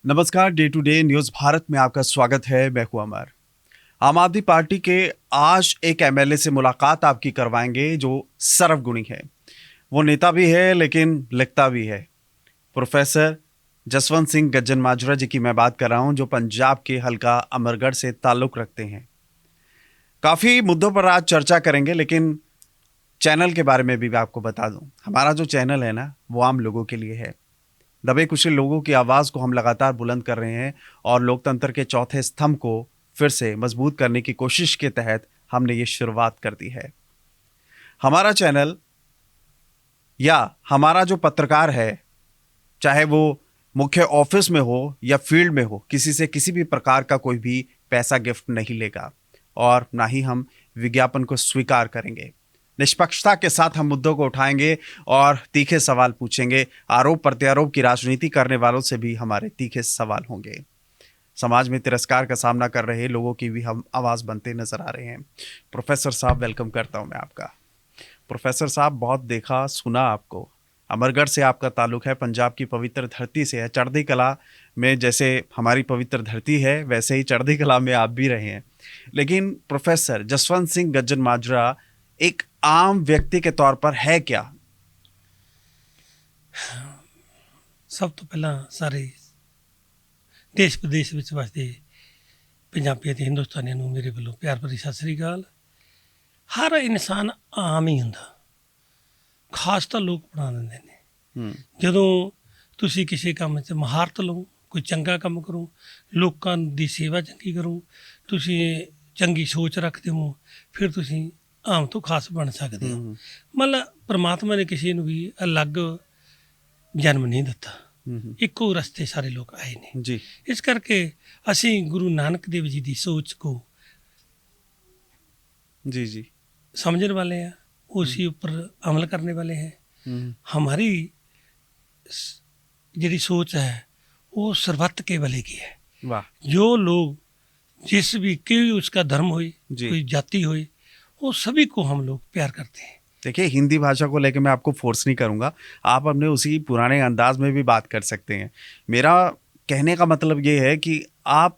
नमस्कार, day to day news Bharat में आपका स्वागत है। मैं हूं अमर। आम आदमी पार्टी के आज एक एमएलए से मुलाकात आपकी करवाएंगे जो सर्वगुणी है। वो नेता भी है लेकिन लिखता भी है। प्रोफेसर जसवंत सिंह गज्जन माजरा जी की मैं बात कर रहा हूं, जो पंजाब के हल्का अमरगढ़ से ताल्लुक रखते हैं। काफ़ी मुद्दों पर आज चर्चा करेंगे, लेकिन चैनल के बारे में भी मैं आपको बता दूं। हमारा जो चैनल है ना, वो आम लोगों के लिए है। दबे कुचले लोगों की आवाज़ को हम लगातार बुलंद कर रहे हैं और लोकतंत्र के चौथे स्तंभ को फिर से मजबूत करने की कोशिश के तहत हमने ये शुरुआत कर दी है। हमारा चैनल या हमारा जो पत्रकार है, चाहे वो मुख्य ऑफिस में हो या फील्ड में हो, किसी से किसी भी प्रकार का कोई भी पैसा गिफ्ट नहीं लेगा और ना ही हम विज्ञापन को स्वीकार करेंगे। निष्पक्षता के साथ हम मुद्दों को उठाएंगे और तीखे सवाल पूछेंगे। आरोप प्रत्यारोप की राजनीति करने वालों से भी हमारे तीखे सवाल होंगे। समाज में तिरस्कार का सामना कर रहे लोगों की भी हम आवाज़ बनते नजर आ रहे हैं। प्रोफेसर साहब, वेलकम करता हूं मैं आपका। प्रोफेसर साहब, बहुत देखा सुना आपको। अमरगढ़ से आपका ताल्लुक है, पंजाब की पवित्र धरती से है। चढ़ती कला में जैसे हमारी पवित्र धरती है, वैसे ही चढ़ती कला में आप भी रहे हैं। लेकिन प्रोफेसर जसवंत सिंह गज्जन माजरा एक आम व्यक्ति के तौर पर है क्या? सब तो पहला सारे देश प्रदेश ਵਿੱਚ ਵਸਦੇ ਪੰਜਾਬੀਆਂ ਤੇ ਹਿੰਦੁਸਤਾਨੀਆਂ ਨੂੰ ਮੇਰੇ ਵੱਲੋਂ ਪਿਆਰ ਭਰੀ ਸਤਿ ਸ੍ਰੀ ਅਕਾਲ। ਹਰ ਇਨਸਾਨ ਆਮ ਹੀ ਹੁੰਦਾ, ਖਾਸ ਤਾਂ ਲੋਕ ਬਣਾ ਦਿੰਦੇ ਨੇ। ਜਦੋਂ ਤੁਸੀਂ ਕਿਸੇ ਕੰਮ 'ਚ ਮਹਾਰਤ ਲਓ, ਕੋਈ ਚੰਗਾ ਕੰਮ ਕਰੋ, ਲੋਕਾਂ ਦੀ ਸੇਵਾ ਚੰਗੀ ਕਰੋ, ਤੁਸੀਂ ਚੰਗੀ ਸੋਚ ਰੱਖਦੇ ਹੋ, ਫਿਰ ਤੁਸੀਂ ਆਮ ਤੋਂ ਖਾਸ ਬਣ ਸਕਦੇ ਹੋ। ਮਤਲਬ ਪਰਮਾਤਮਾ ਨੇ ਕਿਸੇ ਨੂੰ ਵੀ ਅਲੱਗ ਜਨਮ ਨਹੀਂ ਦਿੱਤਾ, ਇੱਕੋ ਰਸਤੇ ਸਾਰੇ ਲੋਕ ਆਏ ਨੇ जी ਇਸ ਕਰਕੇ ਅਸੀਂ ਗੁਰੂ ਨਾਨਕ ਦੇਵ ਜੀ ਦੀ ਸੋਚ को जी जी समझने वाले हैं, उसी ऊपर अमल करने वाले हैं। हमारी जी सोच है वो सर्वत्र के भले की है। वाह। जो लोग जिस भी कोई उसका धर्म हो, जी। कोई जाति हो, वो सभी को हम लोग प्यार करते हैं। देखिए, हिंदी भाषा को लेकर मैं आपको फोर्स नहीं करूंगा, आप अपने उसी पुराने अंदाज में भी बात कर सकते हैं। मेरा कहने का मतलब ये है कि आप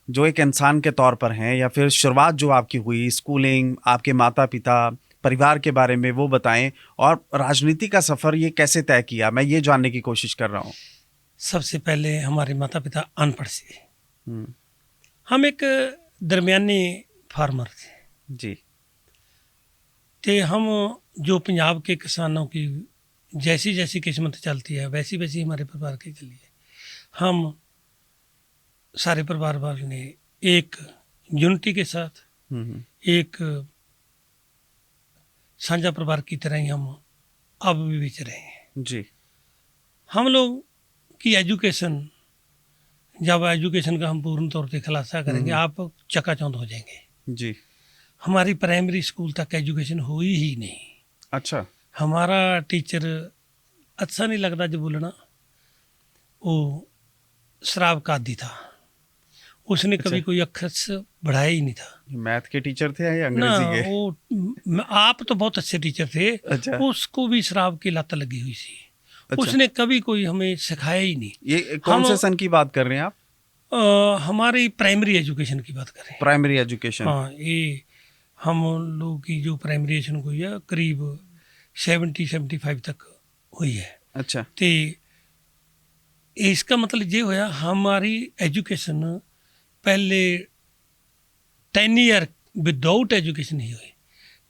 जो एक इंसान के तौर पर हैं, या फिर शुरुआत जो आपकी हुई, स्कूलिंग, आपके माता पिता, परिवार के बारे में वो बताएं, और राजनीति का सफ़र ये कैसे तय किया, मैं ये जानने की कोशिश कर रहा हूँ। सबसे पहले हमारे माता पिता अनपढ़ से, हम एक दरमियानी फार्मर थे जी। ते हम जो पंजाब के किसानों की जैसी जैसी किस्मत चलती है वैसी वैसी हमारे परिवार की चली है। हम सारे परिवार वालों ने एक यूनिटी के साथ एक साझा परिवार की तरह ही हम अब भी बिच रहे हैं। जी। हम लोग की एजुकेशन, जब एजुकेशन का हम पूर्ण तौर पे खुलासा करेंगे आप चकाचौंध हो जाएंगे। जी। हमारी प्राइमरी स्कूल तक एजुकेशन हुई ही नहीं। अच्छा। हमारा टीचर अच्छा नहीं लगता जो बोलना, वो शराब का आदी था, उसने कभी कोई अक्षर से बढ़ाया ही नहीं था। मैथ के टीचर थे या ना, अंग्रेजी के? वो आप तो बहुत अच्छे टीचर थे। अच्छा। उसको भी शराब की लत लगी हुई थी। अच्छा। उसने कभी कोई हमें सिखाया ही नहीं। ये कौन से सन की बात कर रहे हैं आप? हमारी प्राइमरी एजुकेशन की बात करें। Primary education. हाँ, ये हम लोग की जो प्राइमरी एजुकेशन हुई है करीब 70-75 तक हुई है। अच्छा। तो इसका मतलब ये होया हमारी एजुकेशन पहले 10 ईयर विदाउट एजुकेशन ही हुई।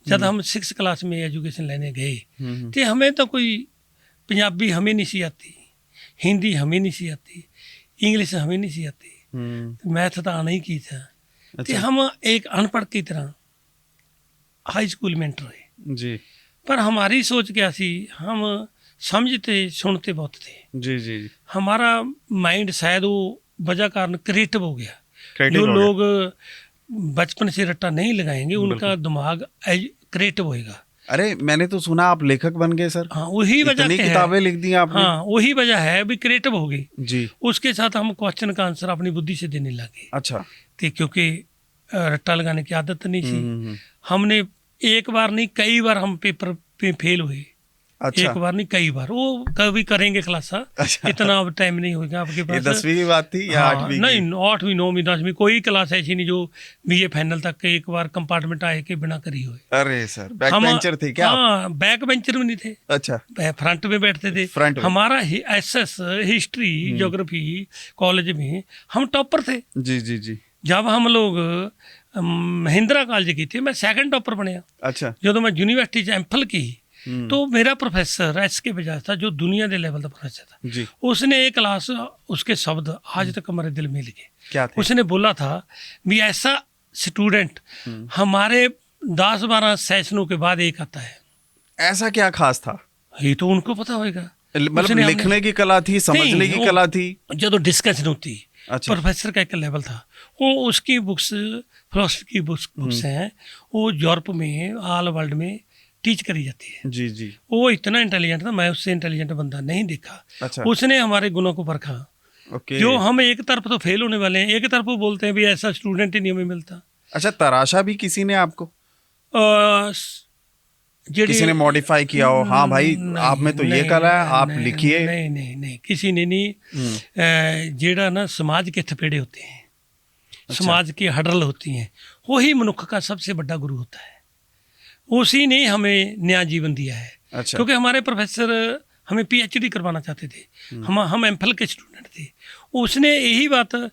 जब हम 6 क्लास में एजुकेशन लेने गए तो हमें तो कोई पंजाबी हमें नहीं सी आती, हिंदी हमें नहीं सी आती, इंग्लिश हमें नहीं सी आती, मैथ तो आना ही की था। तो हम एक अनपढ़ की तरह हाई स्कूल में एंटर हुए जी। पर हमारी सोच क्या सी, हम समझते सुनते बहुत थे। जी जी जी। हमारा माइंड शायद वो वजह कारण क्रिएटिव हो गया। Creative जो हो गया। लोग बचपन से रट्टा नहीं लगाएंगे उनका दिमाग क्रिएटिव होएगा। अरे, मैंने तो सुना आप लेखक बन गए सर। हाँ, वही वजह इतनी है। किताबें लिख दी आपने। हाँ, वही वजह है, भी क्रिएटिव हो गई जी। उसके साथ हम क्वेश्चन का आंसर अपनी बुद्धि से देने लगे। अच्छा। तो क्योंकि रट्टा लगाने की आदत नहीं थी, हमने एक बार नहीं कई बार हम पेपर पे फेल हुए। अच्छा। एक बार नहीं कई बार, वो कभी करेंगे क्लासा। अच्छा। इतना अब टाइम नहीं होगा आपके ये पास। 10वीं की बात थी या हाँ, 8वीं नहीं, की? 8वीं 9वीं 10वीं कोई क्लास ऐसी नहीं जो बीए फाइनल तक के एक बार कंपार्टमेंट आए के बिना करी हुए। अरे सर, बैक हम, बेंचर थे क्या आप? हाँ, बैक बेंचर भी नहीं थे, अच्छा। फ्रंट में बैठते थे। फ्रंट में। हमारा एसएस हिस्ट्री ज्योग्राफी कॉलेज में हम टॉपर थे। जी जी जी। जब हम लोग महिंद्रा कॉलेज की थी, मैं सैकंड टॉपर बनया। अच्छा। जो मैं यूनिवर्सिटी च एमफिल की, तो मेरा प्रोफेसर SK बजाज था, जो दुनिया के लेवल का प्रोफेसर था। जी। उसने एक क्लास, उसके शब्द आज तक हमारे दिल में लिखे। क्या थे? उसने बोला था भी ऐसा स्टूडेंट हमारे 10-12 सेशनों के बाद एक आता है। ऐसा क्या खास था? ये तो उनको पता होगा। मतलब उसने हमने- लिखने की कला थी, समझने नहीं, की वो- कला थी? जो डिस्कशन होती, अच्छा। प्रोफेसर का एक लेवल था। वो उसकी बुक्स, फिलोसफी की बुक्स हैं, वो यूरोप में, ऑल वर्ल्ड में टीच करी जाती है। जी जी। वो इतना इंटेलिजेंट था, मैं उससे इंटेलिजेंट बंदा नहीं देखा। अच्छा। उसने हमारे गुणों को परखा। ओके। जो हम एक तरफ तो फेल होने वाले हैं, एक तरफ वो बोलते हैं भी ऐसा स्टूडेंट ही नहीं हमें मिलता। अच्छा, तराशा भी किसी ने आपको? जेडी- किसी ने मॉडिफाई किया हो, हाँ भाई नहीं, आप में तो ये नहीं, कला है, आप नहीं, लिखिए? नहीं नहीं नहीं, किसी ने नहीं। जेड़ा ना समाज के थपेड़े होते हैं, समाज की हडल होती हैं, वही मनुष्य का सबसे बड़ा गुरु होता है। उसी ने हमें नया जीवन दिया है। अच्छा। क्योंकि हमारे प्रोफेसर हमें PhD करवाना चाहते थे, हम एमफिल के स्टूडेंट थे। उसने यही बात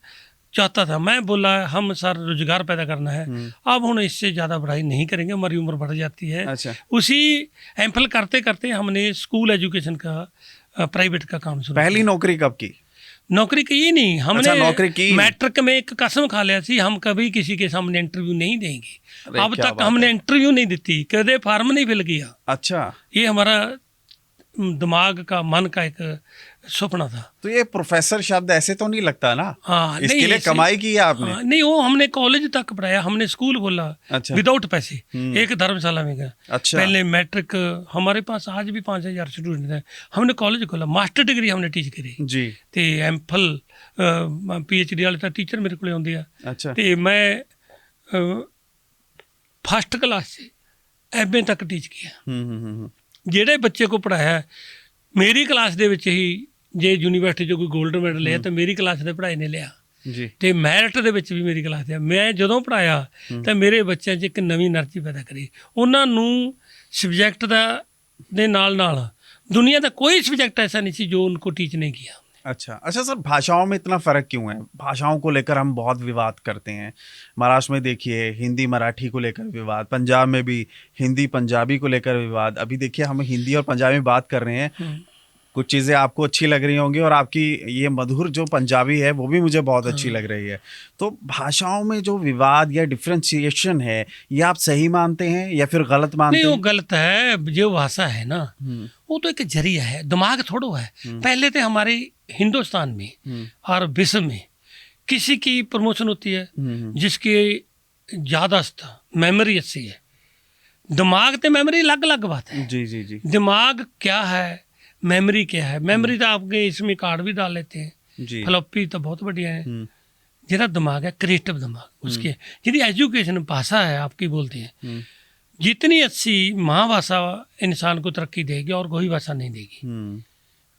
चाहता था। मैं बोला हम सर रोजगार पैदा करना है, अब हम इससे ज़्यादा पढ़ाई नहीं करेंगे, हमारी उम्र बढ़ जाती है। अच्छा। उसी एमफिल करते करते हमने स्कूल एजुकेशन का, प्राइवेट का काम शुरू पहली नौकरी कब की? नौकरी की ही नहीं, हमने अच्छा, नौकरी की। मैट्रिक में एक कसम खा लिया थी, हम कभी किसी के सामने इंटरव्यू नहीं देंगे। अरे अब क्या तक बात हमने है। इंटरव्यू नहीं देती, कदे फार्म नहीं फिल किया। अच्छा। ये हमारा दिमाग का, मन का एक सपना था। तो ये प्रोफेसर शब्द ऐसे तो नहीं लगता ना? हाँ, इसके नहीं, लिए इसे- कमाई की है आपने? हाँ, नहीं, वो हमने कॉलेज तक पढ़ाया, हमने स्कूल खोला अच्छा। विदाउट पैसे, एक धर्मशाला में गया। अच्छा। पहले मैट्रिक, हमारे पास आज भी 5000 स्टूडेंट हैं। हमने कॉलेज खोला, मास्टर डिग्री हमने टीच करी जी। ते एमफिल PhD वाले टीचर मेरे को आਉਂਦੇ ਆ। अच्छा। ਤੇ मैं फर्स्ट क्लास से MA तक टीच किया। ਜਿਹੜੇ ਬੱਚੇ को पढ़ाया ਮੇਰੀ ਕਲਾਸ ਦੇ ਵਿੱਚ ਹੀ, ਜੇ ਯੂਨੀਵਰਸਿਟੀ 'ਚੋਂ ਕੋਈ 골ਡ ਮੈਡਲ ਲਿਆ ਤਾਂ ਮੇਰੀ ਕਲਾਸ ਦੇ ਪੜ੍ਹਾਈ ਨੇ ਲਿਆ। ਜੀ। ਤੇ ਮੈਰਿਟ ਦੇ ਵਿੱਚ ਵੀ ਮੇਰੀ ਕਲਾਸ ਦੇ। ਮੈਂ ਜਦੋਂ ਪੜਾਇਆ ਤਾਂ ਮੇਰੇ ਬੱਚਿਆਂ 'ਚ ਇੱਕ ਨਵੀਂ એનર્ਜੀ ਪੈਦਾ ਕਰੀ। ਉਹਨਾਂ ਨੂੰ ਸਬਜੈਕਟ ਦੇ ਨਾਲ ਨਾਲ दुनिया का कोई सब्जेक्ट ऐसा नहीं थी जो उनको टीच नहीं किया। अच्छा अच्छा सर, भाषाओं में इतना फ़र्क क्यों है? भाषाओं को लेकर हम बहुत विवाद करते हैं। महाराष्ट्र में देखिए हिंदी मराठी को लेकर विवाद, पंजाब में भी हिंदी पंजाबी को लेकर विवाद। अभी देखिए हम हिंदी और पंजाबी में बात कर रहे हैं, कुछ चीज़ें आपको अच्छी लग रही होंगी और आपकी ये मधुर जो पंजाबी है वो भी मुझे बहुत अच्छी लग रही है। तो भाषाओं में जो विवाद या डिफ्रेंशिएशन है, ये आप सही मानते हैं या फिर गलत मानते नहीं, वो हैं? गलत है। जो भाषा है ना, वो तो एक जरिया है, दिमाग थोड़ो है। पहले तो हमारे हिंदुस्तान में और विश्व में किसी की प्रमोशन होती है जिसकी ज़्यादा मेमोरी अच्छी है। दिमाग तो मेमोरी अलग अलग बात है। जी जी जी दिमाग क्या है, मेमोरी क्या है? मेमोरी तो आपके इसमें कार्ड भी डाल लेते हैं, जी। फ्लॉपी तो बहुत बढ़िया है। जिहड़ा दिमाग है, क्रिएटिव दिमाग, उसके जिहड़ी एजुकेशन भाषा है आपकी बोलते हैं, जितनी अच्छी माँ भाषा इंसान को तरक्की देगी और कोई भाषा नहीं देगी।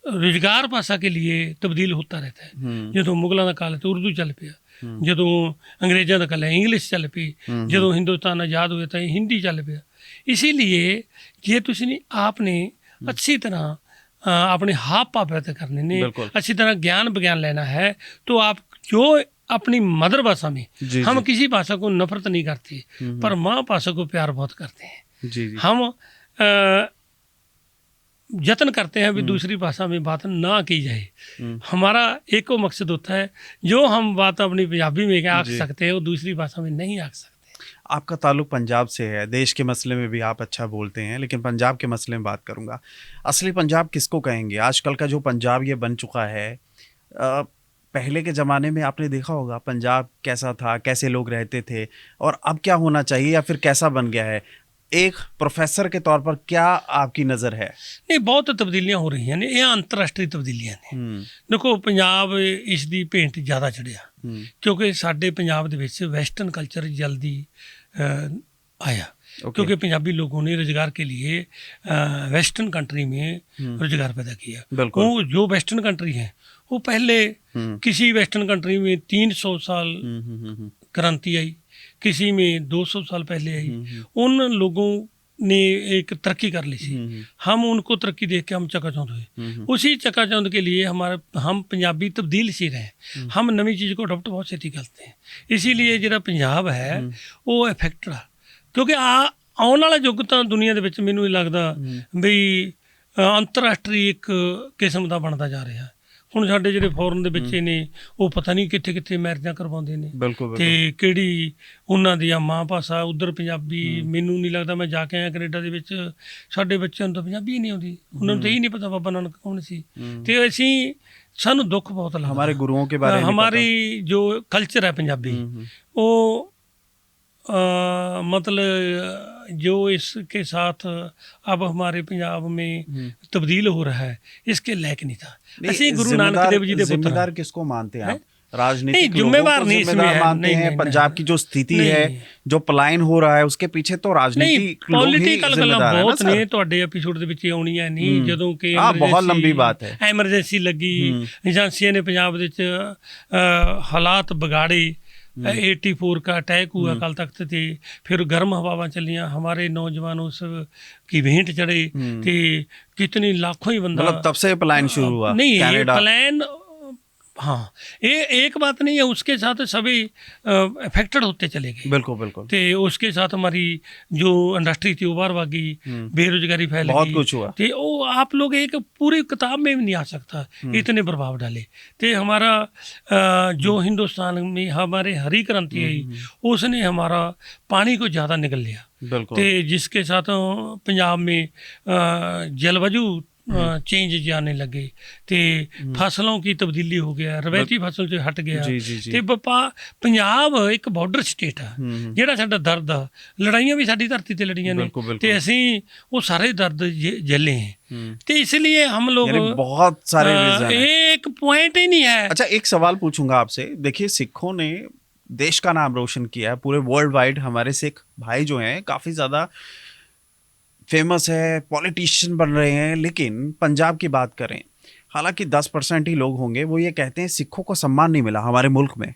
रोजगार भाषा के लिए तब्दील होता रहता है। जो मुगलों का काल है तो उर्दू चल पिया, जो अंग्रेजों का काल है इंग्लिश चल पी, जो हिंदुस्तान आज़ाद हुए तो हिंदी चल पिया। इसीलिए जे तुसीं आपने अच्छी तरह अपने हाव भाव व्यक्त करने ने, बिल्कुल। अच्छी तरह ज्ञान विज्ञान लेना है, तो आप जो अपनी मदर भाषा में, जी, हम जी। किसी भाषा को नफरत नहीं करते, पर माँ भाषा को प्यार बहुत करते हैं। जी जी हम यत्न करते हैं भी दूसरी भाषा में बात ना की जाए। हमारा एक को मकसद होता है, जो हम बात अपनी पंजाबी में आख जी। सकते हैं वो दूसरी भाषा में नहीं आख सकते। आपका ताल्लुक पंजाब से है, देश के मसले में भी आप अच्छा बोलते हैं, लेकिन पंजाब के मसले में बात करूंगा। असली पंजाब किसको कहेंगे? आजकल का जो पंजाब ये बन चुका है, पहले के ज़माने में आपने देखा होगा पंजाब कैसा था, कैसे लोग रहते थे, और अब क्या होना चाहिए या फिर कैसा बन गया है? एक प्रोफेसर के तौर पर क्या आपकी नज़र है? नहीं, बहुत तब्दीलियां हो रही हैं ने, ਇਹ ਅੰਤਰਰਾਸ਼ਟਰੀ ਤਬਦੀਲੀਆਂ ਨੇ। ਦੇਖੋ ਪੰਜਾਬ ਇਸ ਦੀ ਭੇਂਟ ਜ਼ਿਆਦਾ ਚੜਿਆ ਕਿਉਂਕਿ ਸਾਡੇ ਪੰਜਾਬ ਦੇ ਵਿੱਚ ਵੈਸਟਰਨ ਕਲਚਰ ਜਲਦੀ ਆਇਆ। क्योंकि पंजाबी लोगों ने रोजगार के लिए वेस्टर्न कंट्री में रोजगार पैदा किया। बिल्कुल। वो जो वेस्टर्न कंट्री है वो पहले किसी वेस्टर्न कंट्री में 300 साल क्रांति आई, किसी में 200 साल पहले आई। उन लोगों ने एक तरक्की कर ली थी, हम उनको तरक्की देख के हम चकाचौंध हुए। उसी चकाचौंध के लिए हम पंजाबी तब्दील सी रहे, हम नवी चीज़ को अडोप्ट बहुत छेती करते हैं। इसीलिए ਜਿਹੜਾ ਪੰਜਾਬ ਹੈ ਉਹ ਇਫੈਕਟਡ ਆ, ਕਿਉਂਕਿ ਆਉਣ ਵਾਲਾ ਯੁੱਗ ਤਾਂ ਦੁਨੀਆ ਦੇ ਵਿੱਚ ਮੈਨੂੰ ਇਹ ਲੱਗਦਾ ਵੀ ਅੰਤਰਰਾਸ਼ਟਰੀ ਇੱਕ ਕਿਸਮ ਦਾ ਬਣਦਾ ਜਾ ਰਿਹਾ। ਹੁਣ ਸਾਡੇ ਜਿਹੜੇ ਫੋਰਨ ਦੇ ਬੱਚੇ ਨੇ ਉਹ ਪਤਾ ਨਹੀਂ ਕਿੱਥੇ ਕਿੱਥੇ ਮੈਰਿਜਾਂ ਕਰਵਾਉਂਦੇ ਨੇ, ਤੇ ਕਿਹੜੀ ਉਹਨਾਂ ਦੀ ਮਾਂ ਭਾਸ਼ਾ ਉਧਰ ਪੰਜਾਬੀ। ਮੈਨੂੰ ਨਹੀਂ ਲੱਗਦਾ, ਮੈਂ ਜਾ ਕੇ ਆਇਆ ਕੈਨੇਡਾ ਦੇ ਵਿੱਚ, ਸਾਡੇ ਬੱਚਿਆਂ ਨੂੰ ਤਾਂ ਪੰਜਾਬੀ ਨਹੀਂ ਆਉਂਦੀ, ਉਹਨਾਂ ਨੂੰ ਤਾਂ ਇਹ ਨਹੀਂ ਪਤਾ ਬਾਬਾ ਨਾਨਕ ਕੌਣ ਸੀ। ਤੇ ਅਸੀਂ ਸਾਨੂੰ ਦੁੱਖ ਬਹੁਤ ਲੱਗਦਾ। हमारे गुरुओं के बारे में हमारी जो कल्चर है पंजाबी वो मतलब जो इसके साथ अब हमारे पंजाब में तब्दील हो रहा है, इसके लायक नहीं था। ऐसे गुरु नानक देव जी दे पुत्र जिम्मेदार किसको मानते हैं आप? राजनीतिक नहीं, जिम्मेवार नहीं इसमें है, मानते हैं? पंजाब की जो स्थिति है, जो पलायन हो रहा है, उसके पीछे तो राजनीतिक लोग ही जिम्मेदार हैं बहुत ना ने ਤੁਹਾਡੇ ਐਪੀਸੋਡ ਦੇ ਵਿੱਚ ਆਉਣੀਆਂ ਨਹੀਂ। ਜਦੋਂ ਕਿ बहुत लंबी बात है, ਐਮਰਜੈਂਸੀ ਲੱਗੀ, ਏਜੰਸੀਆਂ ਨੇ ਪੰਜਾਬ ਵਿੱਚ ਹਾਲਾਤ ਵਿਗਾੜੇ, 84 का अटैक हुआ अकाल तख्त थे, फिर गर्म हवावां चलियां, हमारे नौजवान उस की भेंट चढ़े, थे कितनी लाखों ही बंदा, मतलब तब से पलायन शुरू हुआ। नहीं, ये पलायन हाँ, ये एक बात नहीं है, उसके साथ सभी अफेक्टेड होते चले गए। बिल्कुल बिल्कुल। तो उसके साथ हमारी जो इंडस्ट्री थी वो बाहर भागी, बेरोजगारी फैल बहुत गई, कुछ हुआ। तो वो आप लोग एक पूरी किताब में भी नहीं आ सकता, इतने प्रभाव डाले। तो हमारा जो हिंदुस्तान में हमारे हरी क्रांति आई, उसने हमारा पानी को ज़्यादा निकल लिया। बिल्कुल। तो जिसके साथ पंजाब में जलवायु चेंज जाने लगे, ते फसलों की तब्दीली हो गया, रवायती फसल से हट गया। ते पंजाब एक बॉर्डर स्टेट है, ਜਿਹੜਾ ਸਾਡਾ ਦਰਦ ਆ, ਲੜਾਈਆਂ ਵੀ ਸਾਡੀ ਧਰਤੀ ਤੇ ਲੜੀਆਂ ਨੇ, ਤੇ ਅਸੀਂ ਉਹ ਸਾਰੇ ਦਰਦ झेले हैं। तो इसलिए हम लोग बहुत सारे रीजन हैं, एक पॉइंट ही नहीं है। अच्छा, एक सवाल पूछूंगा आपसे। देखिए, सिखों ने देश का नाम रोशन किया है पूरे वर्ल्ड वाइड। हमारे सिख भाई जो हैं काफी ज्यादा फेमस है, पॉलिटिशियन बन रहे हैं। लेकिन पंजाब की बात करें, हालांकि 10% ही लोग होंगे, वो ये कहते हैं सिखों को सम्मान नहीं मिला हमारे मुल्क में।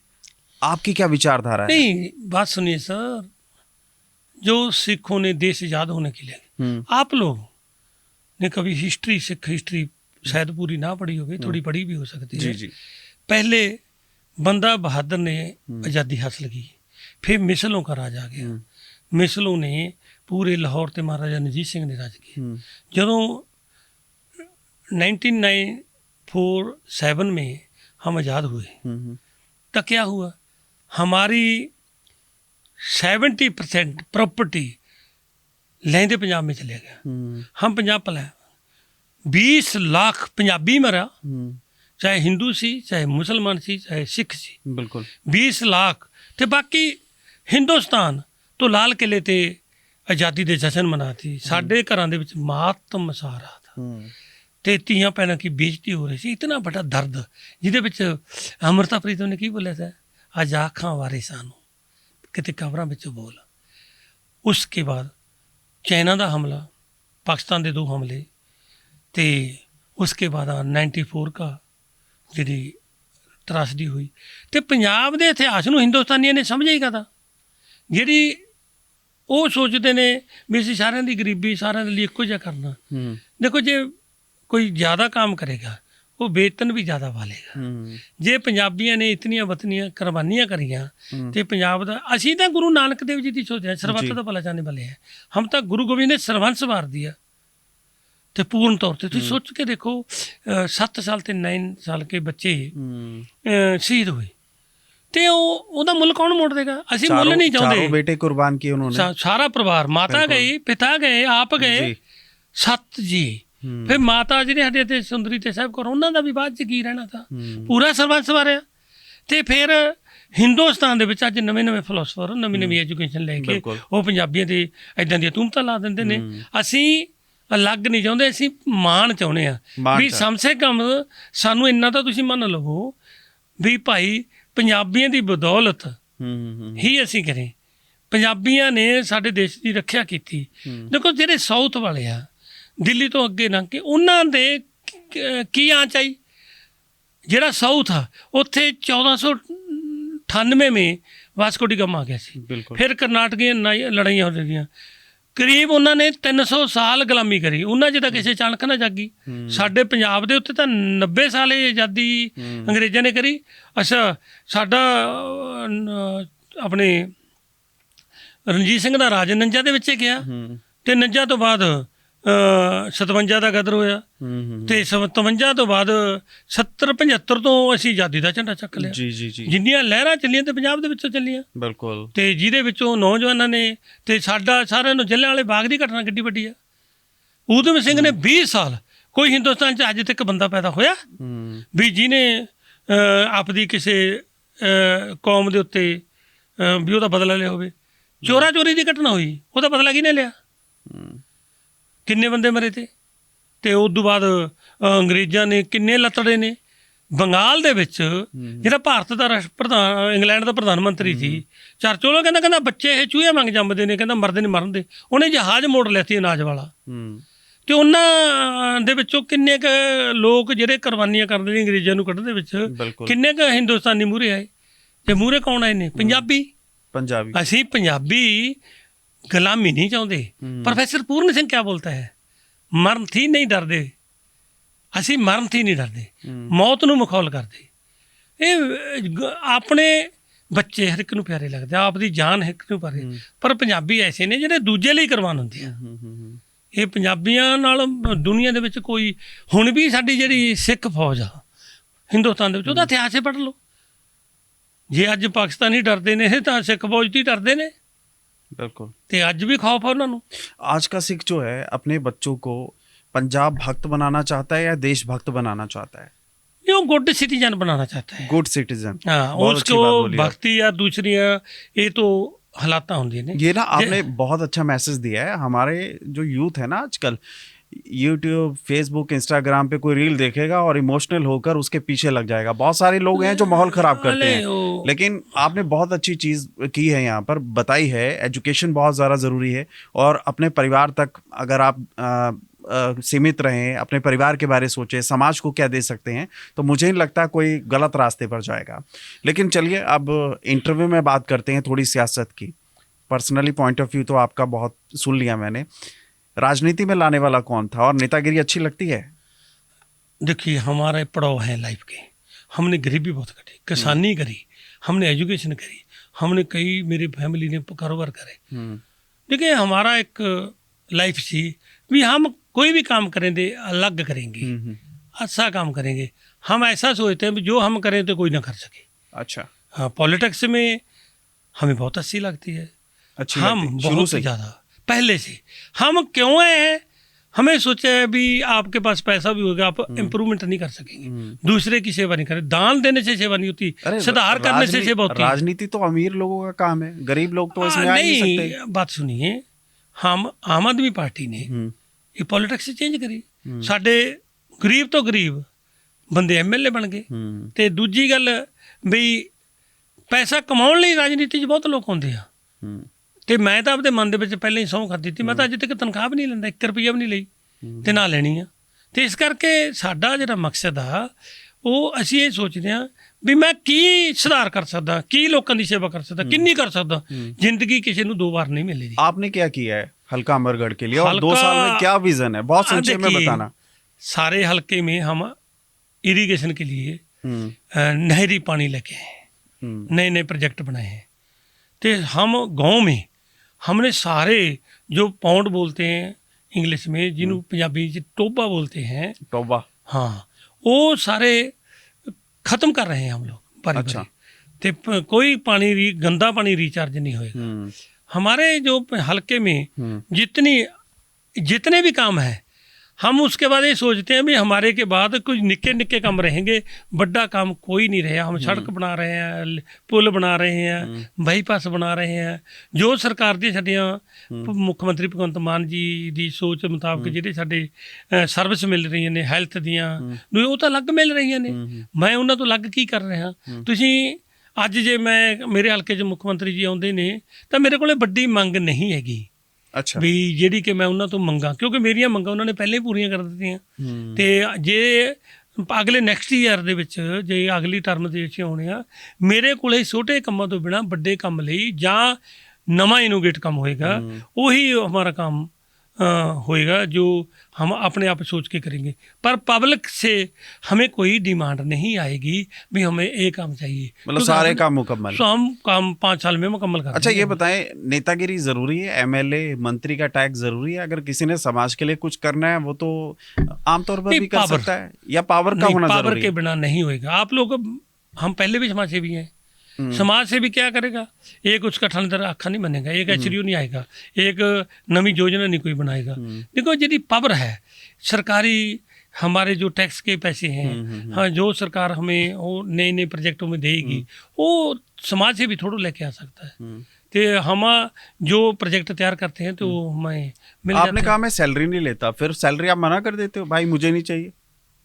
आपकी क्या विचारधारा है? नहीं, बात सुनिए सर, जो सिखों ने देश आजाद होने के लिए, आप लोग ने कभी हिस्ट्री, सिख हिस्ट्री शायद पूरी ना पढ़ी होगी, थोड़ी पढ़ी भी हो सकती है। जी। पहले बंदा बहादुर ने आज़ादी हासिल की, फिर मिसलों का राज आ गया। मिसलों ने पूरे लाहौर ते महाराजा रणजीत सिंह ने राज किया। ਜਦੋਂ 1947 में हम आज़ाद हुए, तो क्या हुआ, हमारी 70% प्रॉपर्टी लहंदे पंजाब में चले गया। हम पंजाब पलाए, 20 लाख पंजाबी मरा, चाहे हिंदू सी, चाहे मुसलमान सी, चाहे सिख सी। बिल्कुल 20 लाख। तो बाकी हिंदुस्तान तो लाल किले ते आज़ादी ਦੇ ਜਸ਼ਨ ਮਨਾਤੀ। ਸਾਡੇ ਘਰਾਂ ਦੇ ਵਿੱਚ ਮਾਤਮ ਮਚਾ ਰਹਾ ਥਾ, ਤੇ ਧੀਆਂ ਭੈਣਾਂ ਦੀ ਬੇਇੱਜ਼ਤੀ ਹੋ ਰਹੀ ਸੀ। ਇਤਨਾ ਵੱਡਾ ਦਰਦ, ਜਿਹਦੇ ਵਿੱਚ ਅੰਮ੍ਰਿਤਾ ਪ੍ਰੀਤਮ ਨੇ ਕੀ ਬੋਲਿਆ ਸੀ, ਅੱਜ ਆਖਾਂ ਵਾਰਿਸਾਂ ਨੂੰ ਕਿਤੇ ਕਬਰਾਂ ਵਿੱਚ ਬੋਲ। ਉਸਕੇ ਬਾਅਦ ਚਾਈਨਾ ਦਾ ਹਮਲਾ, ਪਾਕਿਸਤਾਨ ਦੇ 2 ਹਮਲੇ, ਤੇ ਉਸਕੇ ਬਾਅਦ 94 का ਜਿਹੜੀ ਤਰਾਸਦੀ ਹੋਈ। ਤੇ ਪੰਜਾਬ ਦੇ ਇਤਿਹਾਸ ਨੂੰ ਹਿੰਦੁਸਤਾਨੀਆਂ ਨੇ ਸਮਝਿਆ ਹੀ ਕਦਾ। ਜਿਹੜੀ ਉਹ ਸੋਚਦੇ ਨੇ ਵੀ ਅਸੀਂ ਸਾਰਿਆਂ ਦੀ ਗਰੀਬੀ, ਸਾਰਿਆਂ ਦੇ ਲਈ ਇੱਕੋ ਜਿਹਾ ਕਰਨਾ। ਦੇਖੋ, ਜੇ ਕੋਈ ਜ਼ਿਆਦਾ ਕੰਮ ਕਰੇਗਾ ਉਹ ਵੇਤਨ ਵੀ ਜ਼ਿਆਦਾ ਵਾਲੇਗਾ। ਜੇ ਪੰਜਾਬੀਆਂ ਨੇ ਇਤਨੀਆਂ ਵਤਨੀਆਂ ਕੁਰਬਾਨੀਆਂ ਕਰੀਆਂ, ਤੇ ਪੰਜਾਬ ਦਾ, ਅਸੀਂ ਤਾਂ ਗੁਰੂ ਨਾਨਕ ਦੇਵ ਜੀ ਦੀ ਸੋਚਿਆ ਸਰਬੱਤ ਦਾ ਭਲਾ ਚਾਹਣੇ ਵਾਲੇ ਹੈ। ਹਮ ਤਾਂ ਗੁਰੂ ਗੋਬਿੰਦ ਨੇ ਸਰਬੰਸ ਵਾਰ ਦਿਆ, ਤੇ ਪੂਰਨ ਤੌਰ ਤੇ ਤੁਸੀਂ ਸੋਚ ਕੇ ਦੇਖੋ, 7 ਸਾਲ ਤੇ 9 ਸਾਲ ਕੇ ਬੱਚੇ ਸ਼ਹੀਦ ਹੋਏ, ਤੇ ਉਹਦਾ ਮੁੱਲ ਕੌਣ ਮੋੜ ਦੇਗਾ? ਅਸੀਂ ਮੁੱਲ ਨਹੀਂ ਚਾਹੁੰਦੇ। चारों बेटे कुर्बान किए उन्होंने, सारा परिवार, माता गई, पिता गए, आप गए, 7 जी। ਫਿਰ ਮਾਤਾ ਜਿਹੜੇ ਸਾਡੇ ਇੱਥੇ ਸੁੰਦਰੀ ਤੇ ਸਾਹਿਬ ਕੌਰ, ਉਹਨਾਂ ਦਾ ਵੀ ਬਾਅਦ 'ਚ ਕੀ ਰਹਿਣਾ ਥਾ, ਪੂਰਾ ਸਰਬੰਸ ਵਾਰਿਆ। ਤੇ ਫਿਰ ਹਿੰਦੁਸਤਾਨ ਦੇ ਵਿੱਚ ਅੱਜ ਨਵੇਂ ਫਿਲਾਸਫਰ, ਨਵੀਂ ਐਜੂਕੇਸ਼ਨ ਲੈ ਕੇ ਉਹ ਪੰਜਾਬੀਆਂ ਦੇ ਇੱਦਾਂ ਦੀਆਂ ਤੂਮਤਾਂ ਲਾ ਦਿੰਦੇ ਨੇ। ਅਸੀਂ ਅਲੱਗ ਨਹੀਂ ਚਾਹੁੰਦੇ, ਅਸੀਂ ਮਾਣ ਚਾਹੁੰਦੇ ਹਾਂ ਵੀ ਕਮ ਸੇ ਕਮ ਸਾਨੂੰ ਇੰਨਾ ਤਾਂ ਤੁਸੀਂ ਮੰਨ ਲਵੋ ਵੀ ਭਾਈ ਪੰਜਾਬੀਆਂ ਦੀ ਬਦੌਲਤ ਹੀ ਅਸੀਂ ਕਰੇ। ਪੰਜਾਬੀਆਂ ਨੇ ਸਾਡੇ ਦੇਸ਼ ਦੀ ਰੱਖਿਆ ਕੀਤੀ। ਦੇਖੋ ਜਿਹੜੇ ਸਾਊਥ ਵਾਲੇ ਆ, ਦਿੱਲੀ ਤੋਂ ਅੱਗੇ ਲੰਘ ਕੇ, ਉਹਨਾਂ ਦੇ ਕੀ ਆਂਚ ਆਈ। ਜਿਹੜਾ ਸਾਊਥ ਆ ਉੱਥੇ 1498 में ਵਾਸਕੋ ਡੀ ਗਾਮਾ ਆ ਗਿਆ ਸੀ। ਫਿਰ ਕਰਨਾਟਕ ਦੀਆਂ ਲੜਾਈਆਂ ਹੋ ਰਹੀਆਂ, ਕਰੀਬ ਉਹਨਾਂ ਨੇ 300 ਸਾਲ ਗੁਲਾਮੀ ਕਰੀ। ਉਹਨਾਂ 'ਚ ਤਾਂ ਕਿਸੇ ਚਾਣਕ ਨਾ ਜਾਗੀ। ਸਾਡੇ ਪੰਜਾਬ ਦੇ ਉੱਤੇ ਤਾਂ 90 ਸਾਲ ਇਹ ਆਜ਼ਾਦੀ ਅੰਗਰੇਜ਼ਾਂ ਨੇ ਕਰੀ। ਅੱਛਾ, ਸਾਡਾ ਆਪਣੇ ਰਣਜੀਤ ਸਿੰਘ ਦਾ ਰਾਜ 49 ਦੇ ਵਿੱਚ ਗਿਆ, ਤੇ 49 ਤੋਂ ਬਾਅਦ 57 ਦਾ ਗਦਰ ਹੋਇਆ, ਤੇ 57 ਤੋਂ ਬਾਅਦ 70-75 ਤੋਂ ਅਸੀਂ ਆਜ਼ਾਦੀ ਦਾ ਝੰਡਾ ਚੱਕ ਲਿਆ। ਜੀ ਜੀ ਜੀ। ਜਿੰਨੀਆਂ ਲਹਿਰਾਂ ਚੱਲੀਆਂ ਤੇ ਪੰਜਾਬ ਦੇ ਵਿੱਚੋਂ ਚੱਲੀਆਂ। ਬਿਲਕੁਲ। ਤੇ ਜਿਹਦੇ ਵਿੱਚੋਂ ਨੌਜਵਾਨਾਂ ਨੇ, ਤੇ ਸਾਡਾ ਸਾਰਿਆਂ ਨੂੰ ਜਲਿਆਂਵਾਲੇ ਬਾਗ ਦੀ ਘਟਨਾ ਕਿੱਡੀ ਵੱਡੀ ਆ। ਊਧਮ ਸਿੰਘ ਨੇ 20 ਸਾਲ, ਕੋਈ ਹਿੰਦੁਸਤਾਨ 'ਚ ਅੱਜ ਤੱਕ ਬੰਦਾ ਪੈਦਾ ਹੋਇਆ ਵੀ ਜਿਹਨੇ ਆਪਦੀ ਕਿਸੇ ਕੌਮ ਦੇ ਉੱਤੇ ਵੀ ਉਹਦਾ ਬਦਲਾ ਲਿਆ ਹੋਵੇ। ਚੋਰਾ ਚੋਰੀ ਦੀ ਘਟਨਾ ਹੋਈ, ਉਹਦਾ ਬਦਲਾ ਕਿਹਨੇ ਲਿਆ? ਕਿੰਨੇ ਬੰਦੇ ਮਰੇ ਤੇ ਉਸ ਤੋਂ ਬਾਅਦ ਅੰਗਰੇਜ਼ਾਂ ਨੇ ਕਿੰਨੇ ਲੱਤੜੇ ਨੇ। ਬੰਗਾਲ ਦੇ ਵਿੱਚ ਜਿਹੜਾ ਭਾਰਤ ਦਾ ਪ੍ਰਧਾਨ, ਇੰਗਲੈਂਡ ਦਾ ਪ੍ਰਧਾਨ ਮੰਤਰੀ ਸੀ ਚਰਚਿਲ, ਉਹ ਕਹਿੰਦਾ ਬੱਚੇ ਇਹ ਚੂਹੇ ਮੰਗ ਜੰਮਦੇ ਨੇ, ਕਹਿੰਦਾ ਮਰਦੇ ਨਹੀਂ ਮਰਨ ਦੇ। ਉਹਨੇ ਜਹਾਜ਼ ਮੋੜ ਲਿਆ ਸੀ ਅਨਾਜ ਵਾਲਾ। ਤੇ ਉਹਨਾਂ ਦੇ ਵਿੱਚੋਂ ਕਿੰਨੇ ਕੁ ਲੋਕ ਜਿਹੜੇ ਕੁਰਬਾਨੀਆਂ ਕਰਦੇ ਨੇ ਅੰਗਰੇਜ਼ਾਂ ਨੂੰ ਕੱਢਣ ਦੇ ਵਿੱਚ, ਕਿੰਨੇ ਕੁ ਹਿੰਦੁਸਤਾਨੀ ਮੂਹਰੇ ਆਏ। ਤੇ ਮੂਹਰੇ ਕੌਣ ਆਏ ਨੇ? ਪੰਜਾਬੀ। ਅਸੀਂ ਪੰਜਾਬੀ ਗੁਲਾਮੀ ਨਹੀਂ ਚਾਹੁੰਦੇ। ਪ੍ਰੋਫੈਸਰ ਪੂਰਨ ਸਿੰਘ ਕਿਆ ਬੋਲਤਾ ਹੈ? ਮਰਨ ਥੀ ਨਹੀਂ ਡਰਦੇ, ਅਸੀਂ ਮਰਨ ਥੀ ਨਹੀਂ ਡਰਦੇ, ਮੌਤ ਨੂੰ ਮਖੌਲ ਕਰਦੇ। ਇਹ ਆਪਣੇ ਬੱਚੇ ਹਰ ਇੱਕ ਨੂੰ ਪਿਆਰੇ ਲੱਗਦੇ, ਆਪਦੀ ਜਾਨ ਹਰ ਇੱਕ ਨੂੰ ਪਿਆਰੇ। ਪਰ ਪੰਜਾਬੀ ਐਸੇ ਨੇ ਜਿਹੜੇ ਦੂਜੇ ਲਈ ਕੁਰਬਾਨ ਹੁੰਦੇ ਆ। ਇਹ ਪੰਜਾਬੀਆਂ ਨਾਲ ਦੁਨੀਆ ਦੇ ਵਿੱਚ ਕੋਈ, ਹੁਣ ਵੀ ਸਾਡੀ ਜਿਹੜੀ ਸਿੱਖ ਫੌਜ ਆ ਹਿੰਦੁਸਤਾਨ ਦੇ ਵਿੱਚ, ਉਹਦਾ ਇਤਿਹਾਸ ਹੀ ਪੜ੍ਹ ਲਓ। ਜੇ ਅੱਜ ਪਾਕਿਸਤਾਨੀ ਡਰਦੇ ਨੇ ਤਾਂ ਸਿੱਖ ਫੌਜ ਤੋਂ ਹੀ ਡਰਦੇ ਨੇ। बिल्कुल। ਤੇ ਅੱਜ ਵੀ खौफ है उन्होंने। आज का सिख जो है अपने बच्चों को पंजाब भक्त बनाना चाहता है या देशभक्त बनाना चाहता है? ये गुड सिटीजन बनाना चाहता है। Good citizen. हाँ, उसको भक्ति या दूसरी ये तो हालात होंगे ने। ये ना आपने बहुत अच्छा मैसेज दिया है। हमारे जो यूथ है ना आजकल, यूट्यूब, फेसबुक, इंस्टाग्राम पे कोई रील देखेगा और इमोशनल होकर उसके पीछे लग जाएगा। बहुत सारे लोग हैं जो माहौल खराब करते हैं, लेकिन आपने बहुत अच्छी चीज़ की है, यहाँ पर बताई है। एजुकेशन बहुत ज़्यादा ज़रूरी है, और अपने परिवार तक अगर आप सीमित रहें, अपने परिवार के बारे सोचें, समाज को क्या दे सकते हैं, तो मुझे नहीं लगता कोई गलत रास्ते पर जाएगा। लेकिन चलिए अब इंटरव्यू में बात करते हैं थोड़ी सियासत की। पर्सनली पॉइंट ऑफ व्यू तो आपका बहुत सुन लिया मैंने। राजनीति में लाने वाला कौन था, और नेतागिरी अच्छी लगती है? देखिए, हमारे पड़ाव हैं लाइफ के। हमने गरीबी बहुत कटी, किसानी करी, हमने एजुकेशन करी, हमने कई, मेरी फैमिली ने कारोबार करे। देखिए, हमारा एक लाइफ थी भी हम कोई भी काम करें दे अलग करेंगे, अच्छा काम करेंगे। हम ऐसा सोचते हैं भी जो हम करें तो कोई ना कर सके। अच्छा। हाँ, पॉलिटिक्स में हमें बहुत अच्छी लगती है। अच्छी हम लगती है, बहुत ज़्यादा पहले से। हम क्यों हैं? हमें सोचा है भी आपके पास पैसा भी होगा, आप इम्प्रूवमेंट नहीं कर सकेंगे, दूसरे की सेवा नहीं करें। दान देने से सेवा नहीं होती, सुधार करने से सेवा होती है। राजनीति तो अमीर लोगों का काम है, गरीब लोग तो इसमें आ ही नहीं सकते। बात सुनिए, हम आम आदमी पार्टी ने ये पॉलिटिक्स चेंज करी। साडे गरीब तो गरीब ਬੰਦੇ MLA ਬਣ ਗਏ। ਤੇ ਦੂਜੀ ਗੱਲ ਵੀ ਪੈਸਾ ਕਮਾਉਣ ਲਈ ਰਾਜਨੀਤੀ 'ਚ ਬਹੁਤ ਲੋਕ ਆਉਂਦੇ ਆ। ਤੇ ਮੈਂ ਤਾਂ ਆਪਦੇ ਮਨ ਦੇ ਵਿੱਚ ਪਹਿਲਾਂ ਹੀ ਸਹੁੰ ਖਾ ਦਿੱਤੀ, ਮੈਂ ਤਾਂ ਅਜੇ ਤੱਕ ਤਨਖਾਹ ਵੀ ਨਹੀਂ ਲੈਂਦਾ, 1 ਰੁਪਈਆ ਵੀ ਨਹੀਂ ਲਈ ਤੇ ਨਾ ਲੈਣੀ ਆ। ਤੇ ਇਸ ਕਰਕੇ ਸਾਡਾ ਜਿਹੜਾ ਮਕਸਦ ਆ, ਉਹ ਅਸੀਂ ਇਹ ਸੋਚਦੇ ਹਾਂ ਵੀ ਮੈਂ ਕੀ ਸੁਧਾਰ ਕਰ ਸਕਦਾ, ਕੀ ਲੋਕਾਂ ਦੀ ਸੇਵਾ ਕਰ ਸਕਦਾ, ਕਿੰਨੀ ਕਰ ਸਕਦਾ। ਜ਼ਿੰਦਗੀ ਕਿਸੇ ਨੂੰ 2 बार नहीं मिलेगी। आपने क्या किया है हल्का अमरगढ़ के लिए, और 2 साल में क्या विजन है? बहुत संक्षेप में बताना। सारे हल्के में हम इरिगेशन के लिए नहरी पानी लेके आए, नए नए प्रोजेक्ट बनाए हैं। तो हम गांव में हमने सारे जो पौंड बोलते हैं इंग्लिश में, जिन्हों पंजाबी टोबा बोलते हैं, टोबा, हाँ, वो सारे ख़त्म कर रहे हैं हम लोग बारी अच्छा। बारी। तो कोई पानी गंदा पानी रिचार्ज नहीं होएगा। हमारे जो हल्के में जितने भी काम है, हम उसके बाद ये सोचते हैं भी हमारे के बाद कुछ निक्के निक्के काम रहेंगे, बड़ा काम कोई नहीं रहा। हम सड़क बना रहे हैं, पुल बना रहे हैं, बाईपास बना रहे हैं। जो सरकार दी साडियां मुख्यमंत्री भगवंत मान जी ਦੀ ਸੋਚ ਮੁਤਾਬਕ ਜਿਹੜੇ ਸਾਡੇ ਸਰਵਿਸ ਮਿਲ ਰਹੀਆਂ ਨੇ, ਹੈਲਥ ਦੀਆਂ, ਉਹ ਤਾਂ ਅਲੱਗ ਮਿਲ ਰਹੀਆਂ ਨੇ। ਮੈਂ ਉਹਨਾਂ ਤੋਂ ਅਲੱਗ ਕੀ ਕਰ ਰਿਹਾ? ਤੁਸੀਂ ਅੱਜ ਜੇ ਮੈਂ ਮੇਰੇ ਹਲਕੇ 'ਚ ਮੁੱਖ ਮੰਤਰੀ ਜੀ ਆਉਂਦੇ ਨੇ ਤਾਂ ਮੇਰੇ ਕੋਲੇ ਵੱਡੀ ਮੰਗ ਨਹੀਂ ਹੈਗੀ ਅੱਛਾ ਵੀ ਜਿਹੜੀ ਕਿ ਮੈਂ ਉਹਨਾਂ ਤੋਂ ਮੰਗਾਂ, ਕਿਉਂਕਿ ਮੇਰੀਆਂ ਮੰਗਾਂ ਉਹਨਾਂ ਨੇ ਪਹਿਲਾਂ ਹੀ ਪੂਰੀਆਂ ਕਰ ਦਿੱਤੀਆਂ। ਤੇ ਜੇ ਅਗਲੇ ਨੈਕਸਟ ਈਅਰ ਦੇ ਵਿੱਚ ਜੇ ਅਗਲੀ ਟਰਮ ਦੇ ਵਿੱਚ ਆਉਣੇ ਆ, ਮੇਰੇ ਕੋਲੇ ਛੋਟੇ ਕੰਮਾਂ ਤੋਂ ਬਿਨਾਂ ਵੱਡੇ ਕੰਮ ਲਈ ਜਾਂ ਨਵਾਂ ਇਨੋਵੇਟ ਕੰਮ ਹੋਏਗਾ, वही हमारा काम होएगा जो हम अपने आप सोच के करेंगे। पर पब्लिक से हमें कोई डिमांड नहीं आएगी भी हमें ये काम चाहिए, मतलब सारे काम मुकम्मल, तो हम काम 5 साल में मुकम्मल कर अच्छा देंगे। ये बताएं, नेतागिरी जरूरी है, एमएलए मंत्री का टैग जरूरी है? अगर किसी ने समाज के लिए कुछ करना है वो तो आमतौर पर नहीं, भी कर पावर। सकता है, या पावर का नहीं, होना पावर जरूरी के है? बिना नहीं होएगा। आप लोग, हम पहले भी समाज सेवी हैं, समाज से भी क्या करेगा, एक उसका ठंडर आखा नहीं बनेगा, एक एचडीओ नहीं आएगा, एक नवी योजना नहीं कोई बनाएगा। देखो जी पावर है सरकारी, हमारे जो टैक्स के पैसे हैं, हाँ जो सरकार हमें वो नए नए प्रोजेक्टों में देगी, वो समाज से भी थोड़ा लेके आ सकता है। तो हम जो प्रोजेक्ट तैयार करते हैं तो हमें मिल आपने जाता कहा मैं सैलरी नहीं लेता, फिर सैलरी आप मना कर देते हो, भाई मुझे नहीं चाहिए?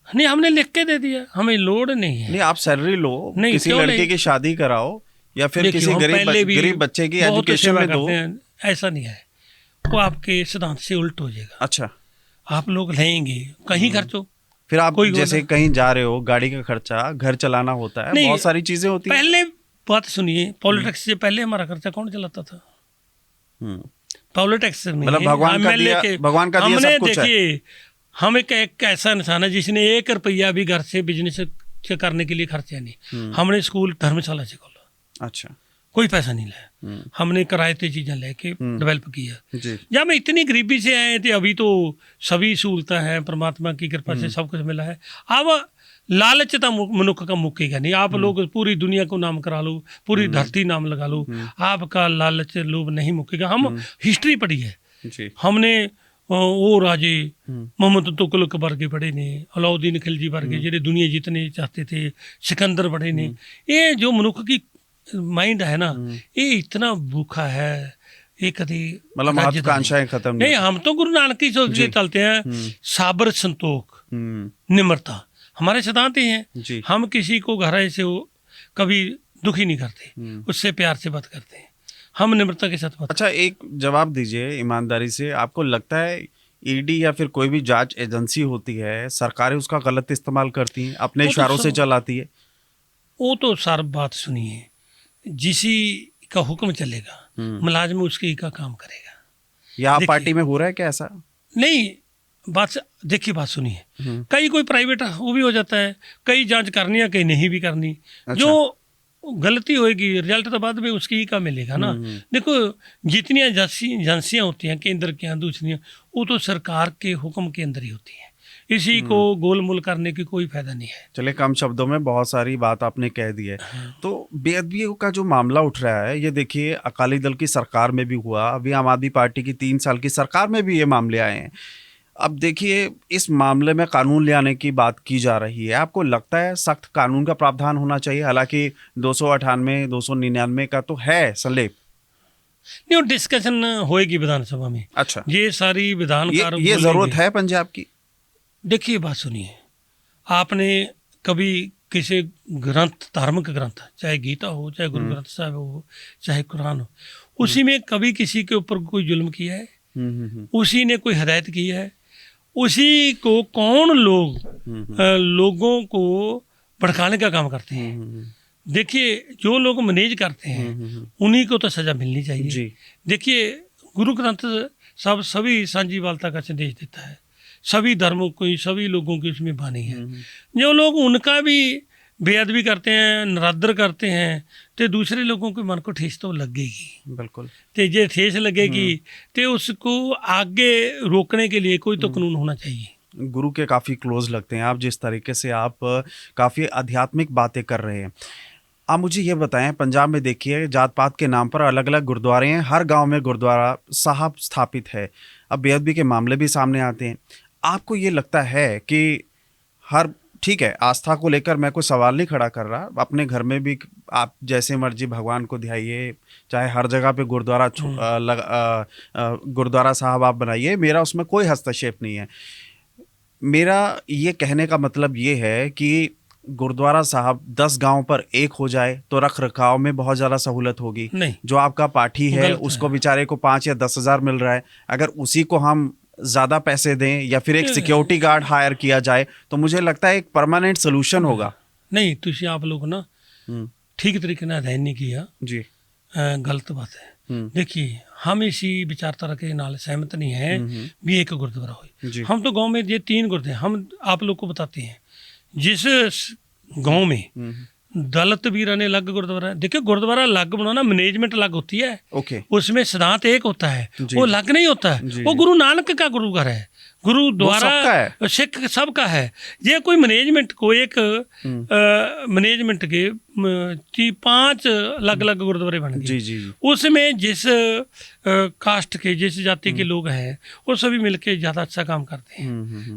है। नहीं, हमने लिख के दे दिया, हमें लोड नहीं है। नहीं, आप सैलरी लो, नहीं, किसी क्यों लड़के नहीं? की शादी कराओ, या फिर देखिए, किसी हम पहले भी गरीब बच्चे की बहुत एजुकेशन सेवा में दो। करते हैं, ऐसा नहीं है, वो आपके सिद्धांत से उल्ट हो जाएगा। अच्छा, आप लोग लेंगे कहीं खर्चो, फिर आप कोई जैसे बोला। कहीं जा रहे हो, गाड़ी का खर्चा, घर चलाना होता है, नहीं, बहुत सारी चीजें होती हैं। पहले बात सुनिए, पॉलिटिक्स से पहले हमारा खर्चा कौन चलाता था? हम्म, पॉलिटिक्स में मतलब भगवान का MLA दिया- भगवान का दिया हमने सब कुछ है। देखिए, हम एक ऐसा इंसान है जिसने 1 रुपया भी घर से बिजनेस करने के लिए खर्चा नहीं। हमने स्कूल धर्मशाला से खोला, अच्छा, कोई पैसा नहीं लाया, हमने किराए से चीज़ें लेके डेवलप किया। जी, जब हम इतनी गरीबी से आए थे, अभी तो सभी सहूलतें हैं, परमात्मा की कृपा से सब कुछ मिला है। अब लालच तो मनुष्य का मुक्केगा नहीं। आप लोग पूरी दुनिया को नाम करा लो, पूरी धरती नाम लगा लो, आपका लालच लोभ नहीं मुक्केगा। हम हिस्ट्री पढ़ी है, जी, हमने वो राजे मोहम्मद तुगलक वर्गे पढ़े ने, अलाउद्दीन खिलजी वर्गे जेडे दुनिया जीतने चाहते थे, सिकंदर पढ़े ने। ये जो मनुष्य की माइंड है ना, ये इतना भूखा है, ये कभी मतलब महत्वाकांक्षाएं खत्म नहीं। हम तो गुरु नानक की सोच के चलते हैं, साबर संतोख हम्म, निम्रता हमारे सिद्धांत ही हैं। जी, हम किसी को गहराई से कभी दुखी नहीं करते, उससे प्यार से बात करते हैं, हम निम्रता के साथ बात। अच्छा एक जवाब दीजिए ईमानदारी से, आपको लगता है ईडी या फिर कोई भी जांच एजेंसी होती है, सरकारें उसका गलत इस्तेमाल करती हैं, अपने वो तो इशारों से सब- चलाती है? वो तो सर बात सुनिए, जिसी का हुक्म चलेगा मुलाजिम उसकी का काम करेगा। या आप देखिए- पार्टी में हो रहा है क्या ऐसा? नहीं, देखिए बात सुनिए, कई कोई प्राइवेट वो भी हो जाता है, कई जांच करनी है, कई नहीं भी करनी। अच्छा। जो गलती होएगी रिजल्ट तो बाद में उसकी ही का मिलेगा ना। देखो जितनी एजेंसियां होती हैं, केंद्र की हैं, दूसरी, वो तो सरकार के हुक्म के अंदर ही होती हैं, इसी को गोलमोल करने की कोई फायदा नहीं है। चले कम शब्दों में बहुत सारी बात आपने कह दी है। तो बेअदबी का जो मामला उठ रहा है, ये देखिए अकाली दल की सरकार में भी हुआ, अभी आम आदमी पार्टी की 3 साल की सरकार में भी ये मामले आए हैं। अब देखिए इस मामले में कानून ले आने की बात की जा रही है, आपको लगता है सख्त कानून का प्रावधान होना चाहिए? हालांकि 298 299 का तो है संलेप। नहीं, वो डिस्कशन होएगी विधानसभा में। अच्छा, ये सारी विधानकार ये जरूरत है पंजाब की? देखिए बात सुनिए, आपने कभी किसी ग्रंथ, धार्मिक ग्रंथ, चाहे गीता हो, चाहे गुरु ग्रंथ साहब हो, चाहे कुरान हो, उसी में कभी किसी के ऊपर कोई जुल्म किया है? उसी ने कोई हिदायत की है? उसी को कौन लोगों को भड़काने का काम करते हैं? देखिए जो लोग मैनेज करते हैं उन्हीं को तो सजा मिलनी चाहिए। जी। देखिए गुरु ग्रंथ साहब सभी सांझीवालता का संदेश देता है, सभी धर्मों को, सभी लोगों की उसमें बानी है। जो लोग उनका भी बेअदबी करते हैं, नरादर करते हैं, तो दूसरे लोगों के मन को ठेस तो लगेगी। बिल्कुल। तो जे ठेस लगेगी तो उसको आगे रोकने के लिए कोई तो कानून होना चाहिए। गुरु के काफ़ी क्लोज लगते हैं आप, जिस तरीके से आप काफ़ी आध्यात्मिक बातें कर रहे हैं। आप मुझे ये बताएं, पंजाब में देखिए जात पात के नाम पर अलग अलग गुरुद्वारे हैं, हर गांव में गुरुद्वारा साहब स्थापित है। अब बेअदबी के मामले भी सामने आते हैं। आपको ये लगता है कि हर, ठीक है आस्था को लेकर मैं कोई सवाल नहीं खड़ा कर रहा, अपने घर में भी आप जैसे मर्जी भगवान को ध्याइए, चाहे हर जगह पे गुरुद्वारा गुरुद्वारा साहब आप बनाइए, मेरा उसमें कोई हस्तक्षेप नहीं है। मेरा ये कहने का मतलब ये है कि गुरुद्वारा साहब 10 गांव पर एक हो जाए तो रख रखाव में बहुत ज़्यादा सहूलत होगी। नहीं, जो आपका पाठी है गलत उसको है। बेचारे को 5 या 10 हज़ार मिल रहा है, अगर उसी को हम ज़्यादा पैसे दें या फिर एक सिक्योरिटी गार्ड हायर किया जाए तो मुझे लगता है एक परमानेंट सोल्यूशन होगा। नहीं, ਤੁਸੀਂ ਆਪ ਲੋग ना ठीक तरीके ਨਾਲ अध्ययन नहीं किया, जी। गलत बात है। देखिए, हम इसी विचारधारा के नाल सहमत नहीं है भी एक गुरुद्वारा जी। हो। हम तो गांव में ये 3 गुरुद्वारे, हम आप लोग को बताते हैं, जिस गांव में दलित वीरा ने अलग गुरुद्वारा है। देखिए, गुरुद्वारा अलग बनाना, मैनेजमेंट अलग होती है, ओके। उसमें सिद्धांत एक होता है, जी, वो अलग नहीं होता है। जी, वो जी। गुरु नानक का गुरुघर है, गुरुद्वारा सबका है। सिख सबका है। ये कोई मैनेजमेंट को एक मैनेजमेंट के 5 अलग अलग गुरुद्वारे बन गए। जी जी जी। उसमें जिस कास्ट के, जिस जाति के लोग हैं, वो सभी मिलके ज्यादा अच्छा काम करते हैं।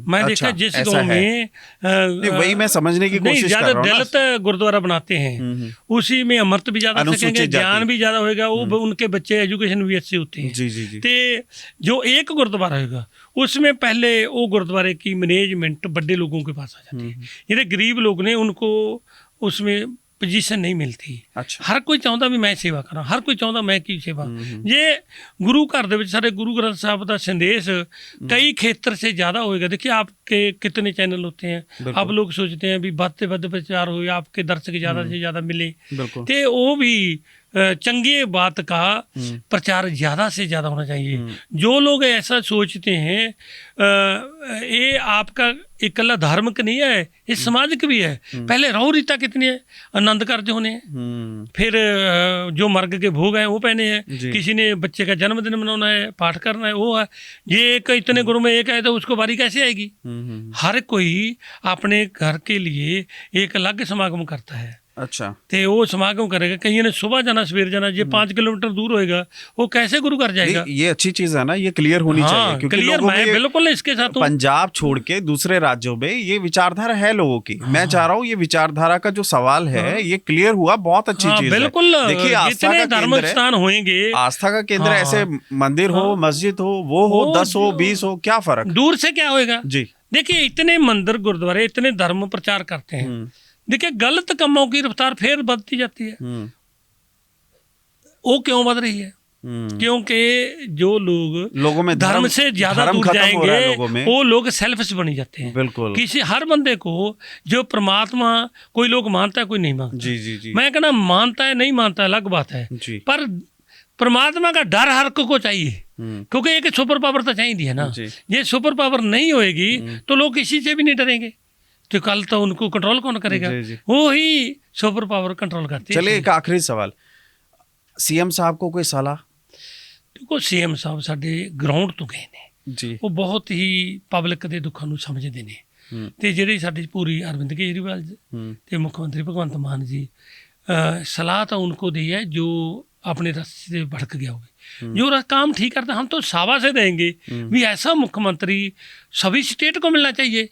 मैं अच्छा, देखा जिस ऐसा गांव है। में नहीं, वही मैं समझने की नहीं, कोशिश कर ज्यादा रहा हूँ ना। दलित गुरुद्वारा बनाते हैं, उसी में अमृत भी ज्यादा अनुसूचित सकेंगे, जाति। ज्ञान भी ज्यादा होएगा, वो उनके बच्चे एजुकेशन भी अच्छी होती है। जी जी जी। ते जो एक गुरुद्वारा होगा, उसमें पहले वो गुरुद्वारे की मैनेजमेंट बड़े लोगों के पास आ जाती है। ये गरीब लोग ने, उनको उसमें पोजीशन नहीं मिलती। अच्छा। हर कोई चाहता भी मैं सेवा करा, हर कोई चाहता मैं की सेवा। ये गुरु घर ਦੇ ਵਿੱਚ ਸਾਡੇ गुरु ग्रंथ साहब का संदेश कई क्षेत्र से ज़्यादा होएगा। देखिए, आपके कितने चैनल होते हैं, आप लोग सोचते हैं भी बद से बद प्रचार हो, आपके दर्शक ज़्यादा से ज़्यादा मिले, बिल्कुल। तो वो भी चंगे बात का प्रचार ज़्यादा से ज़्यादा होना चाहिए। जो लोग ऐसा सोचते हैं, ये आपका इकल्ला धार्मिक नहीं है, ये सामाजिक भी है। पहले रहो रीता कितनी है, आनंद कार्य होने हैं, फिर जो मर्ग के भोग हैं वो पहने हैं, किसी ने बच्चे का जन्मदिन मनाना है, पाठ करना है, वो है। ये एक इतने गुरु में एक है तो उसको बारी कैसे आएगी? हर कोई अपने घर के लिए एक अलग समागम करता है। अच्छा। ते वो समागम करेगा, कहीं ने सुबह जाना सवेर जाना, ये 5 किलोमीटर दूर होएगा, वो कैसे गुरु घर जाएगा? ये अच्छी चीज है ना, ये क्लियर होनी चाहिए, क्योंकि क्लियर, लोगों मैं में बिल्कुल इसके साथ हूं। पंजाब छोड़ के दूसरे राज्यों में ये विचारधारा है लोगों की। मैं चाह रहा हूँ ये विचारधारा का जो सवाल है ये क्लियर हुआ, बहुत अच्छी चीज है। बिल्कुल। देखिए, आस्था जितने का धार्मिक केंद्र स्थान होंगे, आस्था का केंद्र ऐसे मंदिर हो, मस्जिद हो, वो हो, 10 हो, 20 हो, क्या फर्क? दूर से क्या होएगा जी। देखिए, इतने मंदिर गुरुद्वारे, इतने धर्म प्रचार करते हैं, देखिए गलत कामों की रफ्तार फिर बढ़ती जाती है। वो क्यों बढ़ रही है? क्योंकि जो लोगों में धर्म से ज्यादा दूर जाएंगे, वो लोग सेल्फिश बन जाते हैं। बिल्कुल। किसी हर बंदे को जो परमात्मा, कोई लोग मानता है, कोई नहीं मानता। जी जी जी। मैं कहना, मानता है नहीं मानता है अलग बात है, पर परमात्मा का डर हर को चाहिए, क्योंकि एक सुपर पावर तो चाहिए है ना। ये सुपर पावर नहीं होएगी तो लोग किसी से भी नहीं डरेंगे, तो कल तो उनको कंट्रोल कौन करेगा? वो ही सुपर पावर कंट्रोल करती है। चलिए, एक आखिरी सवाल, सीएम साहब को कोई सलाह? देखो, सीएम साहब साडे ग्राउंड तो गए ने जी, वो बहुत ही पब्लिक ਦੇ ਦੁੱਖਾਂ ਨੂੰ ਸਮਝਦੇ ਨੇ, ਤੇ ਜਿਹੜੀ ਸਾਡੀ ਪੂਰੀ ਅਰਵਿੰਦ ਕੇਜਰੀਵਾਲ ਜੀ ਤੇ ਮੁੱਖ ਮੰਤਰੀ ਭਗਵੰਤ ਮਾਨ ਜੀ, सलाह तो उनको दी है जो अपने रास्ते से भड़क गया होगा, जो काम ठीक करता है हम तो शाबाश से देंगे भी ऐसा मुख्यमंत्री सभी स्टेट को मिलना चाहिए।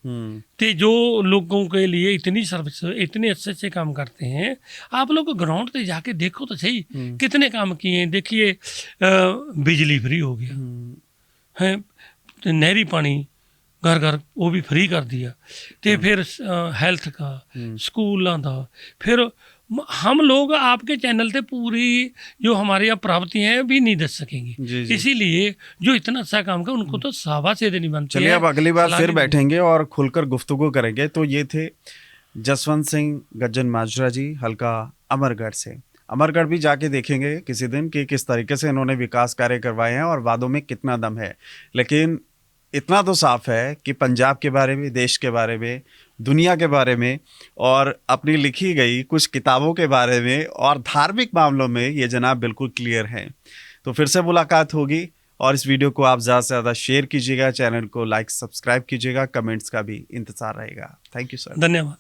तो जो लोगों के लिए इतनी सर्विस, इतने अच्छे अच्छे काम करते हैं, आप लोग ग्राउंड पे जाके देखो तो सही कितने काम किए हैं। देखिए, बिजली फ्री हो गया है, नहरी पानी घर घर वो भी फ्री कर दिया, तो फिर हेल्थ का, स्कूलों का, फिर हम लोग आपके चैनल पे पूरी जो हमारी यहाँ प्राप्ति है भी नहीं दे सकेंगे। इसीलिए जो इतना अच्छा काम कर उनको तो शाबाश देनी बनती है। चलिए, अब अगली बार फिर बैठेंगे और खुलकर गुफ्तगू करेंगे। तो ये थे जसवंत सिंह गज्जन माजरा जी, हल्का अमरगढ़ से। अमरगढ़ भी जाके देखेंगे किसी दिन कि किस तरीके से इन्होंने विकास कार्य करवाए हैं और वादों में कितना दम है। लेकिन इतना तो साफ है कि पंजाब के बारे में, देश के बारे में, दुनिया के बारे में और अपनी लिखी गई कुछ किताबों के बारे में और धार्मिक मामलों में ये जनाब बिल्कुल क्लियर हैं। तो फिर से मुलाकात होगी और इस वीडियो को आप ज़्यादा से ज़्यादा शेयर कीजिएगा, चैनल को लाइक सब्सक्राइब कीजिएगा, कमेंट्स का भी इंतज़ार रहेगा। Thank you sir. धन्यवाद।